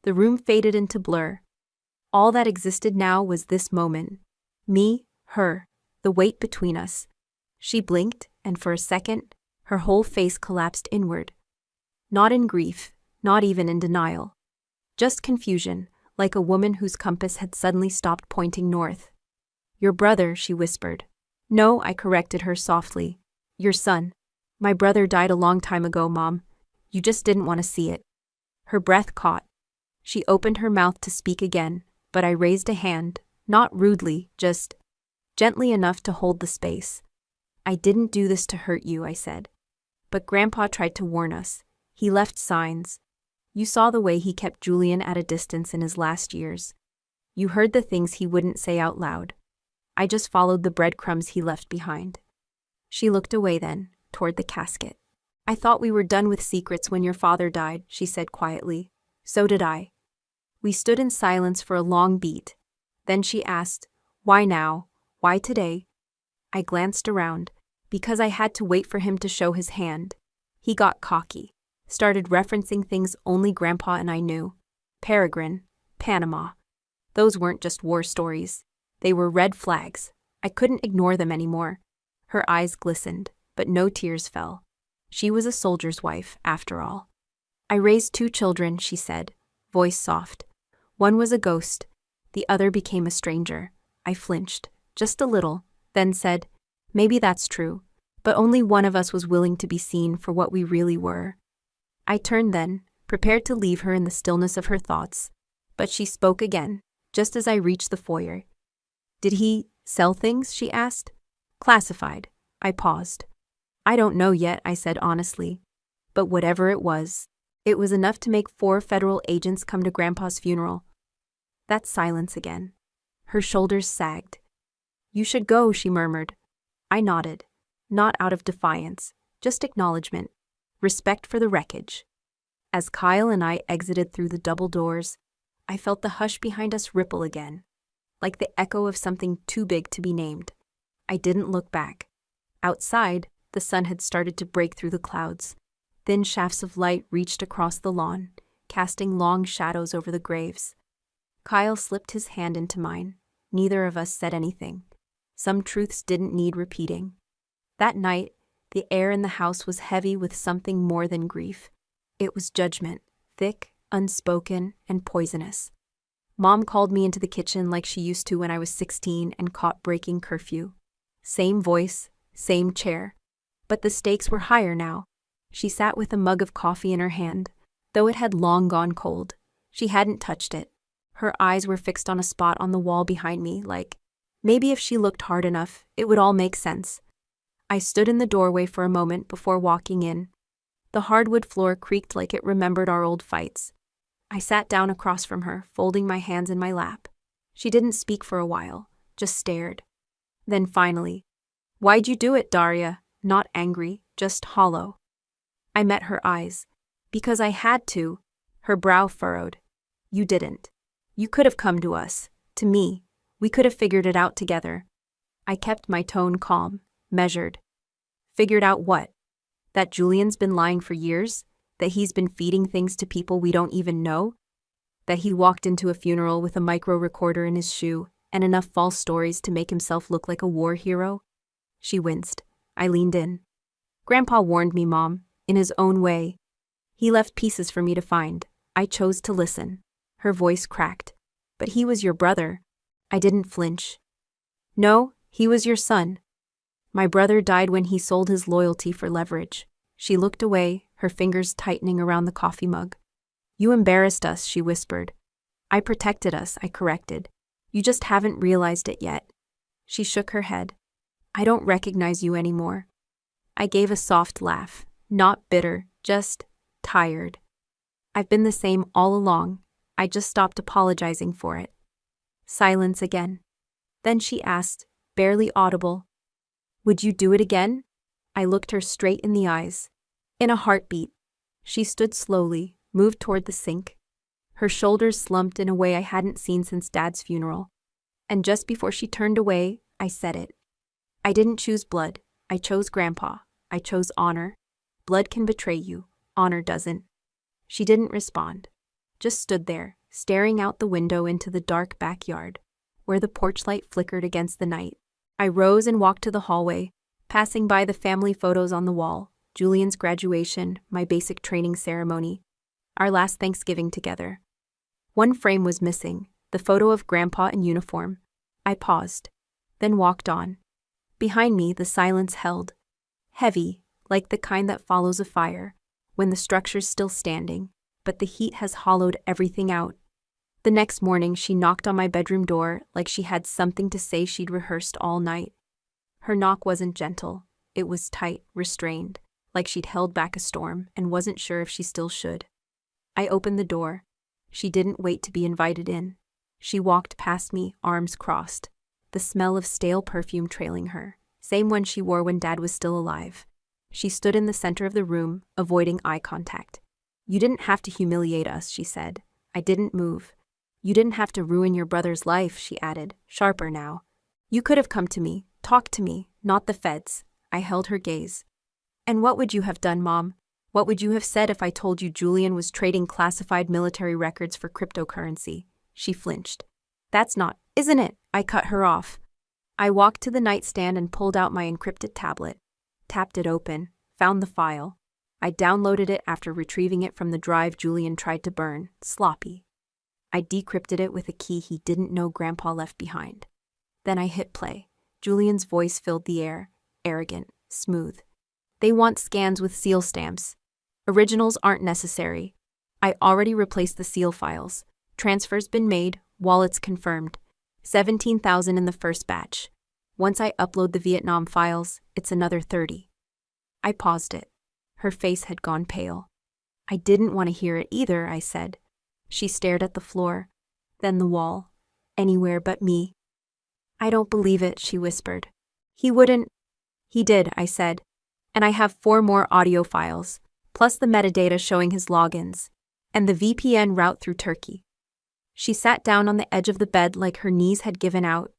The room faded into blur. All that existed now was this moment. Me, her, the weight between us. She blinked, and for a second, her whole face collapsed inward. Not in grief, not even in denial. Just confusion, like a woman whose compass had suddenly stopped pointing north. Your brother, she whispered. No, I corrected her softly. Your son. My brother died a long time ago, Mom. You just didn't want to see it. Her breath caught. She opened her mouth to speak again, but I raised a hand, not rudely, just gently enough to hold the space. I didn't do this to hurt you, I said. But Grandpa tried to warn us. He left signs. You saw the way he kept Julian at a distance in his last years. You heard the things he wouldn't say out loud. I just followed the breadcrumbs he left behind. She looked away then, toward the casket. I thought we were done with secrets when your father died, she said quietly. So did I. We stood in silence for a long beat. Then she asked, Why now? Why today? I glanced around, because I had to wait for him to show his hand. He got cocky, started referencing things only Grandpa and I knew. Peregrine, Panama. Those weren't just war stories. They were red flags. I couldn't ignore them anymore. Her eyes glistened, but no tears fell. She was a soldier's wife, after all. I raised 2 children, she said, voice soft. One was a ghost. The other became a stranger. I flinched, just a little, then said, Maybe that's true, but only one of us was willing to be seen for what we really were. I turned then, prepared to leave her in the stillness of her thoughts, but she spoke again, just as I reached the foyer. Did he sell things? She asked. Classified. I paused. I don't know yet, I said honestly. But whatever it was enough to make 4 federal agents come to Grandpa's funeral. That silence again. Her shoulders sagged. You should go, she murmured. I nodded. Not out of defiance, just acknowledgement. Respect for the wreckage. As Kyle and I exited through the double doors, I felt the hush behind us ripple again, like the echo of something too big to be named. I didn't look back. Outside, the sun had started to break through the clouds. Thin shafts of light reached across the lawn, casting long shadows over the graves. Kyle slipped his hand into mine. Neither of us said anything. Some truths didn't need repeating. That night, the air in the house was heavy with something more than grief. It was judgment, thick, unspoken, and poisonous. Mom called me into the kitchen like she used to when I was 16 and caught breaking curfew. Same voice, same chair. But the stakes were higher now. She sat with a mug of coffee in her hand. Though it had long gone cold, she hadn't touched it. Her eyes were fixed on a spot on the wall behind me, like, maybe if she looked hard enough, it would all make sense. I stood in the doorway for a moment before walking in. The hardwood floor creaked like it remembered our old fights. I sat down across from her, folding my hands in my lap. She didn't speak for a while, just stared. Then finally, Why'd you do it, Daria? Not angry, just hollow. I met her eyes. Because I had to. Her brow furrowed. You didn't. You could have come to us. To me. We could have figured it out together. I kept my tone calm, measured. Figured out what? That Julian's been lying for years? That he's been feeding things to people we don't even know? That he walked into a funeral with a micro recorder in his shoe and enough false stories to make himself look like a war hero? She winced. I leaned in. Grandpa warned me, Mom, in his own way. He left pieces for me to find. I chose to listen. Her voice cracked. But he was your brother. I didn't flinch. No, he was your son. My brother died when he sold his loyalty for leverage. She looked away, her fingers tightening around the coffee mug. You embarrassed us, she whispered. I protected us, I corrected. You just haven't realized it yet. She shook her head. I don't recognize you anymore. I gave a soft laugh, not bitter, just tired. I've been the same all along. I just stopped apologizing for it. Silence again. Then she asked, barely audible, Would you do it again? I looked her straight in the eyes. In a heartbeat. She stood slowly, moved toward the sink. Her shoulders slumped in a way I hadn't seen since Dad's funeral. And just before she turned away, I said it. I didn't choose blood. I chose Grandpa. I chose honor. Blood can betray you. Honor doesn't. She didn't respond. Just stood there, staring out the window into the dark backyard, where the porch light flickered against the night. I rose and walked to the hallway, Passing by the family photos on the wall, Julian's graduation, my basic training ceremony, our last Thanksgiving together. One frame was missing, the photo of Grandpa in uniform. I paused, then walked on. Behind me, the silence held. Heavy, like the kind that follows a fire, when the structure's still standing, but the heat has hollowed everything out. The next morning, she knocked on my bedroom door like she had something to say she'd rehearsed all night. Her knock wasn't gentle. It was tight, restrained, like she'd held back a storm and wasn't sure if she still should. I opened the door. She didn't wait to be invited in. She walked past me, arms crossed, the smell of stale perfume trailing her, same one she wore when Dad was still alive. She stood in the center of the room, avoiding eye contact. "You didn't have to humiliate us," she said. I didn't move. "You didn't have to ruin your brother's life," she added, sharper now. "You could have come to me, talked to me, not the feds." I held her gaze. "And what would you have done, Mom? What would you have said if I told you Julian was trading classified military records for cryptocurrency?" She flinched. "That's not, isn't it?" I cut her off. I walked to the nightstand and pulled out my encrypted tablet, tapped it open, found the file. I downloaded it after retrieving it from the drive Julian tried to burn, sloppy. I decrypted it with a key he didn't know Grandpa left behind. Then I hit play. Julian's voice filled the air, arrogant, smooth. "They want scans with seal stamps. Originals aren't necessary. I already replaced the seal files. Transfer's been made, wallets confirmed. 17,000 in the first batch. Once I upload the Vietnam files, it's another 30. I paused it. Her face had gone pale. "I didn't want to hear it either," I said. She stared at the floor, then the wall. "Anywhere but me." "I don't believe it," she whispered. "He wouldn't." "He did," I said. "And I have 4 more audio files, plus the metadata showing his logins, and the VPN route through Turkey." She sat down on the edge of the bed like her knees had given out.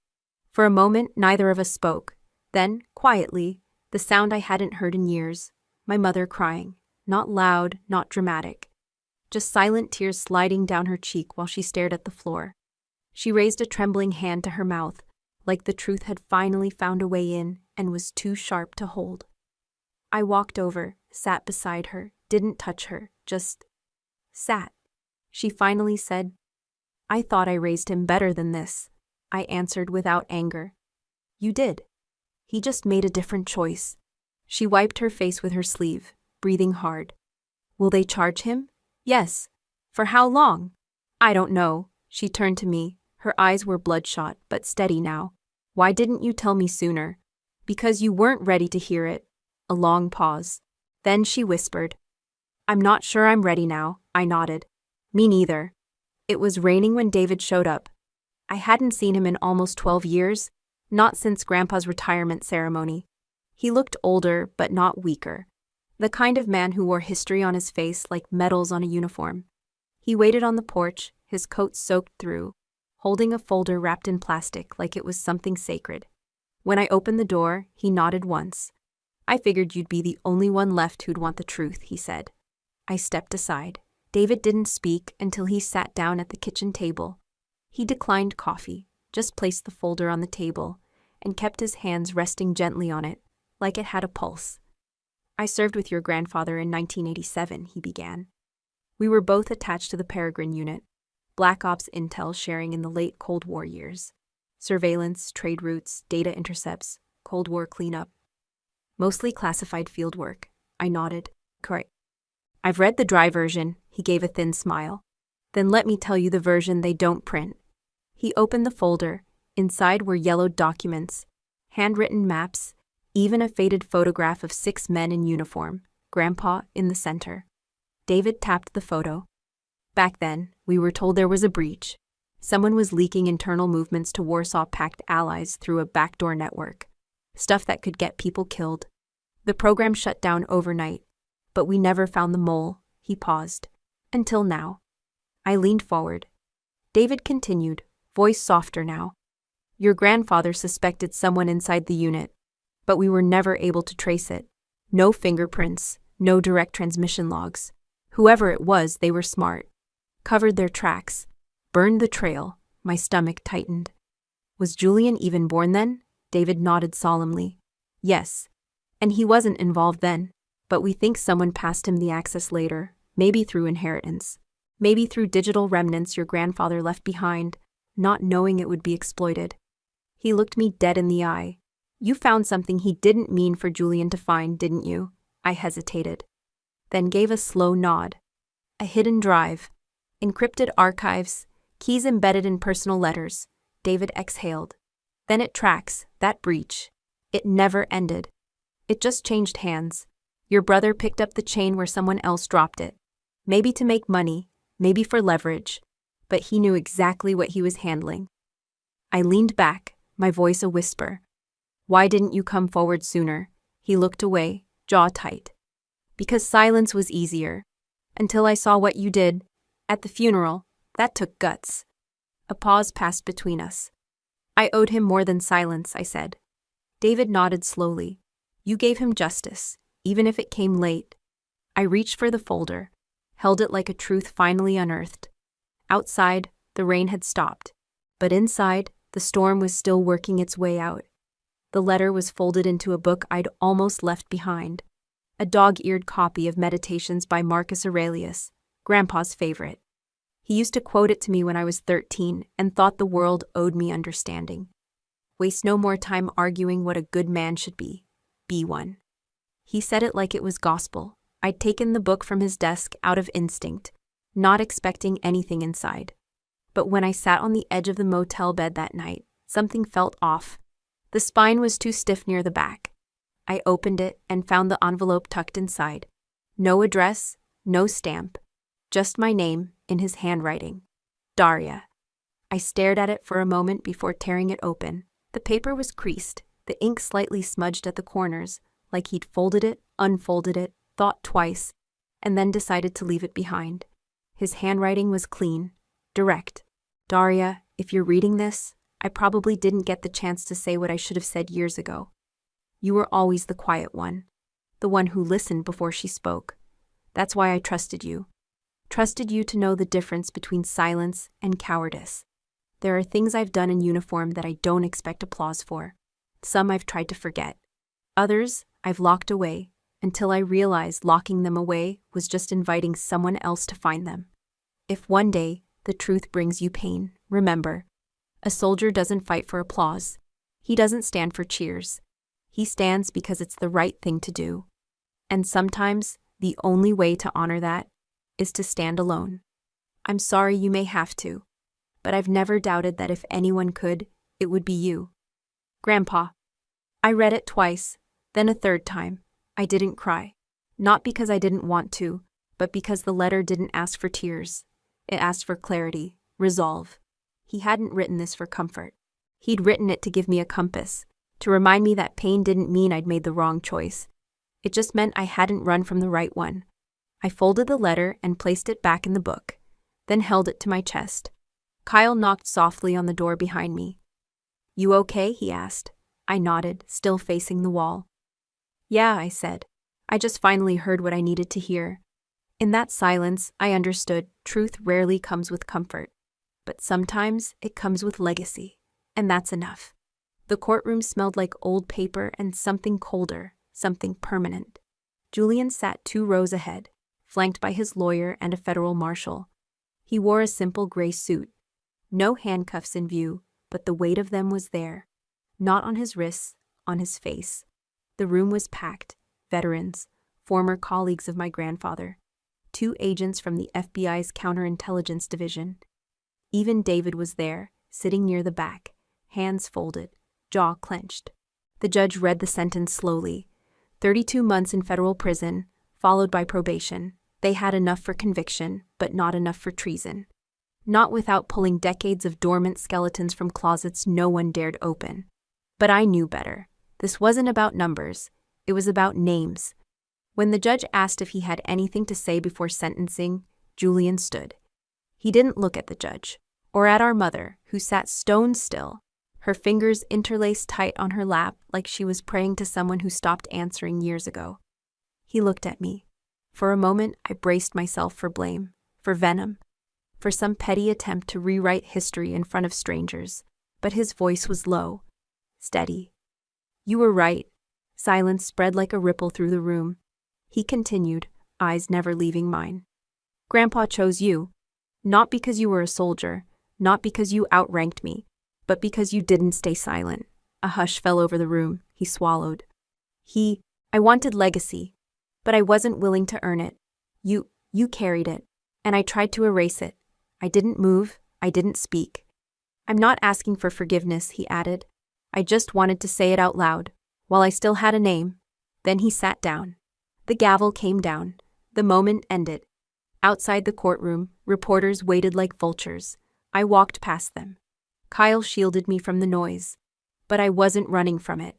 For a moment, neither of us spoke. Then, quietly, the sound I hadn't heard in years, my mother crying, not loud, not dramatic. Just silent tears sliding down her cheek while she stared at the floor. She raised a trembling hand to her mouth, like the truth had finally found a way in and was too sharp to hold. I walked over, sat beside her, didn't touch her, just sat. She finally said, "I thought I raised him better than this." I answered without anger. "You did. He just made a different choice." She wiped her face with her sleeve, breathing hard. "Will they charge him?" "Yes." "For how long?" "I don't know." She turned to me. Her eyes were bloodshot, but steady now. "Why didn't you tell me sooner?" "Because you weren't ready to hear it." A long pause. Then she whispered, "I'm not sure I'm ready now." I nodded. "Me neither." It was raining when David showed up. I hadn't seen him in almost 12 years, not since Grandpa's retirement ceremony. He looked older, but not weaker. The kind of man who wore history on his face like medals on a uniform. He waited on the porch, his coat soaked through, holding a folder wrapped in plastic like it was something sacred. When I opened the door, he nodded once. "I figured you'd be the only one left who'd want the truth," he said. I stepped aside. David didn't speak until he sat down at the kitchen table. He declined coffee, just placed the folder on the table, and kept his hands resting gently on it, like it had a pulse. "I served with your grandfather in 1987, he began. We were both attached to the Peregrine unit, Black Ops intel sharing in the late Cold War years. Surveillance, trade routes, data intercepts, Cold War cleanup. Mostly classified fieldwork." I nodded. "Correct. I've read the dry version," he gave a thin smile. "Then let me tell you the version they don't print." He opened the folder. Inside were yellowed documents, handwritten maps, even a faded photograph of 6 men in uniform, Grandpa in the center. David tapped the photo. "Back then, we were told there was a breach. Someone was leaking internal movements to Warsaw Pact allies through a backdoor network. Stuff that could get people killed. The program shut down overnight, but we never found the mole." He paused. "Until now." I leaned forward. David continued, voice softer now. "Your grandfather suspected someone inside the unit, but we were never able to trace it. No fingerprints, no direct transmission logs. Whoever it was, they were smart. Covered their tracks. Burned the trail." My stomach tightened. "Was Julian even born then?" David nodded solemnly. "Yes. And he wasn't involved then, but we think someone passed him the access later, maybe through inheritance, maybe through digital remnants your grandfather left behind, not knowing it would be exploited. He looked me dead in the eye. You found something he didn't mean for Julian to find, didn't you? I hesitated. Then gave a slow nod. A hidden drive. Encrypted archives. Keys embedded in personal letters. David exhaled. Then it tracks, that breach. It never ended. It just changed hands. Your brother picked up the chain where someone else dropped it. Maybe to make money, maybe for leverage, but he knew exactly what he was handling. I leaned back, my voice a whisper. Why didn't you come forward sooner? He looked away, jaw tight. Because silence was easier. Until I saw what you did. At the funeral, that took guts. A pause passed between us. I owed him more than silence, I said. David nodded slowly. You gave him justice, even if it came late. I reached for the folder, held it like a truth finally unearthed. Outside, the rain had stopped, but inside, the storm was still working its way out. The letter was folded into a book I'd almost left behind. A dog-eared copy of Meditations by Marcus Aurelius, Grandpa's favorite. He used to quote it to me when I was 13 and thought the world owed me understanding. Waste no more time arguing what a good man should be. Be one. He said it like it was gospel. I'd taken the book from his desk out of instinct, not expecting anything inside. But when I sat on the edge of the motel bed that night, something felt off. The spine was too stiff near the back. I opened it and found the envelope tucked inside. No address, no stamp. Just my name in his handwriting. Daria. I stared at it for a moment before tearing it open. The paper was creased, the ink slightly smudged at the corners, like he'd folded it, unfolded it, thought twice, and then decided to leave it behind. His handwriting was clean, direct. Daria, if you're reading this, I probably didn't get the chance to say what I should have said years ago. You were always the quiet one, the one who listened before she spoke. That's why I trusted you. Trusted you to know the difference between silence and cowardice. There are things I've done in uniform that I don't expect applause for. Some I've tried to forget. Others I've locked away, until I realized locking them away was just inviting someone else to find them. If one day the truth brings you pain, remember, a soldier doesn't fight for applause. He doesn't stand for cheers. He stands because it's the right thing to do. And sometimes the only way to honor that is to stand alone. I'm sorry you may have to, but I've never doubted that if anyone could, it would be you. Grandpa. I read it twice, then a third time. I didn't cry. Not because I didn't want to, but because the letter didn't ask for tears. It asked for clarity, resolve. He hadn't written this for comfort. He'd written it to give me a compass, to remind me that pain didn't mean I'd made the wrong choice. It just meant I hadn't run from the right one. I folded the letter and placed it back in the book, then held it to my chest. Kyle knocked softly on the door behind me. You okay? He asked. I nodded, still facing the wall. Yeah, I said. I just finally heard what I needed to hear. In that silence, I understood truth rarely comes with comfort. But sometimes it comes with legacy, and that's enough. The courtroom smelled like old paper and something colder, something permanent. Julian sat 2 rows ahead, flanked by his lawyer and a federal marshal. He wore a simple gray suit. No handcuffs in view, but the weight of them was there. Not on his wrists, on his face. The room was packed, veterans, former colleagues of my grandfather, 2 agents from the FBI's counterintelligence division. Even David was there, sitting near the back, hands folded, jaw clenched. The judge read the sentence slowly. 32 months in federal prison, followed by probation. They had enough for conviction, but not enough for treason. Not without pulling decades of dormant skeletons from closets no one dared open. But I knew better. This wasn't about numbers. It was about names. When the judge asked if he had anything to say before sentencing, Julian stood. He didn't look at the judge, or at our mother, who sat stone still, her fingers interlaced tight on her lap like she was praying to someone who stopped answering years ago. He looked at me. For a moment, I braced myself for blame, for venom, for some petty attempt to rewrite history in front of strangers. But his voice was low, steady. You were right. Silence spread like a ripple through the room. He continued, eyes never leaving mine. Grandpa chose you. Not because you were a soldier, not because you outranked me, but because you didn't stay silent. A hush fell over the room. He swallowed. I wanted legacy, but I wasn't willing to earn it. You carried it, and I tried to erase it. I didn't move, I didn't speak. I'm not asking for forgiveness, he added. I just wanted to say it out loud, while I still had a name. Then he sat down. The gavel came down. The moment ended. Outside the courtroom, reporters waited like vultures. I walked past them. Kyle shielded me from the noise. But I wasn't running from it.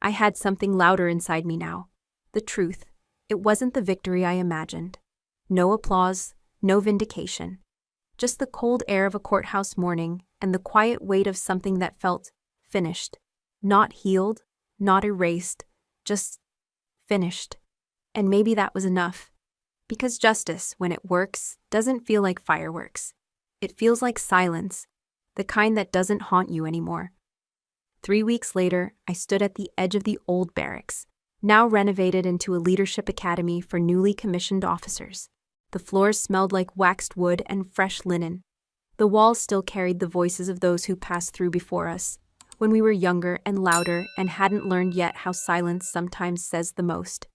I had something louder inside me now. The truth. It wasn't the victory I imagined. No applause, no vindication. Just the cold air of a courthouse morning and the quiet weight of something that felt finished. Not healed, not erased, just finished. And maybe that was enough. Because justice, when it works, doesn't feel like fireworks. It feels like silence, the kind that doesn't haunt you anymore. 3 weeks later, I stood at the edge of the old barracks, now renovated into a leadership academy for newly commissioned officers. The floors smelled like waxed wood and fresh linen. The walls still carried the voices of those who passed through before us, when we were younger and louder and hadn't learned yet how silence sometimes says the most.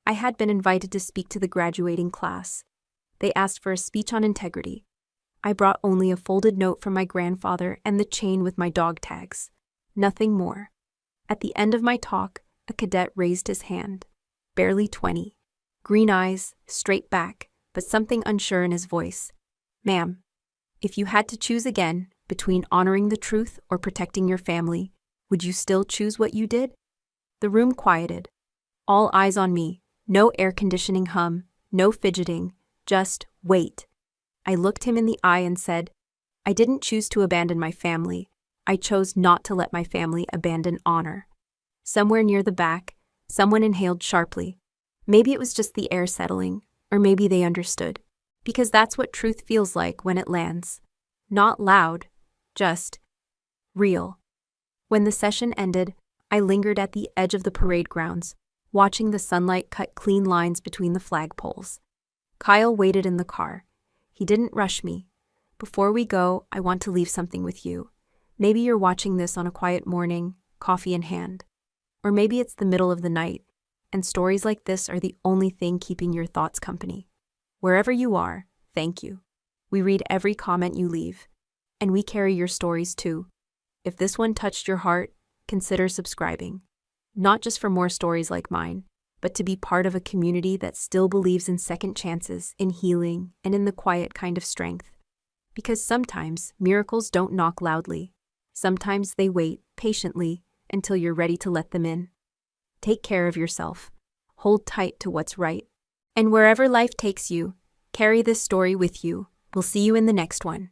I had been invited to speak to the graduating class. They asked for a speech on integrity. I brought only a folded note from my grandfather and the chain with my dog tags. Nothing more. At the end of my talk, a cadet raised his hand. Barely 20. Green eyes, straight back, but something unsure in his voice. Ma'am, if you had to choose again between honoring the truth or protecting your family, would you still choose what you did? The room quieted. All eyes on me. No air conditioning hum, no fidgeting, just wait. I looked him in the eye and said, I didn't choose to abandon my family. I chose not to let my family abandon honor. Somewhere near the back, someone inhaled sharply. Maybe it was just the air settling, or maybe they understood. Because that's what truth feels like when it lands. Not loud, just real. When the session ended, I lingered at the edge of the parade grounds, watching the sunlight cut clean lines between the flagpoles. Kyle waited in the car. He didn't rush me. Before we go, I want to leave something with you. Maybe you're watching this on a quiet morning, coffee in hand. Or maybe it's the middle of the night, and stories like this are the only thing keeping your thoughts company. Wherever you are, thank you. We read every comment you leave, and we carry your stories too. If this one touched your heart, consider subscribing. Not just for more stories like mine, but to be part of a community that still believes in second chances, in healing, and in the quiet kind of strength. Because sometimes miracles don't knock loudly. Sometimes they wait patiently until you're ready to let them in. Take care of yourself. Hold tight to what's right. And wherever life takes you, carry this story with you. We'll see you in the next one.